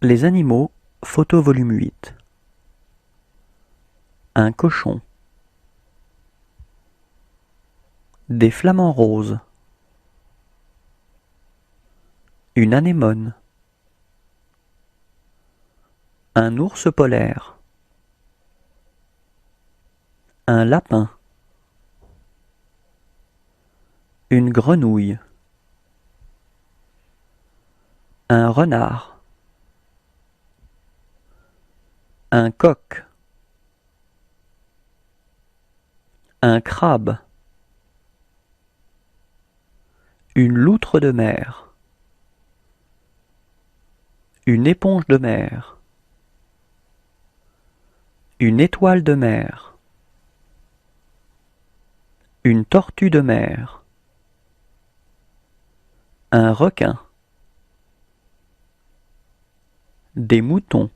Les animaux, photo volume 8. Un cochon. Des flamants roses. Une anémone. Un ours polaire. Un lapin. Une grenouille. Un renard. Un coq. Un crabe. Une loutre de mer. Une éponge de mer. Une étoile de mer. Une tortue de mer. Un requin. Des moutons.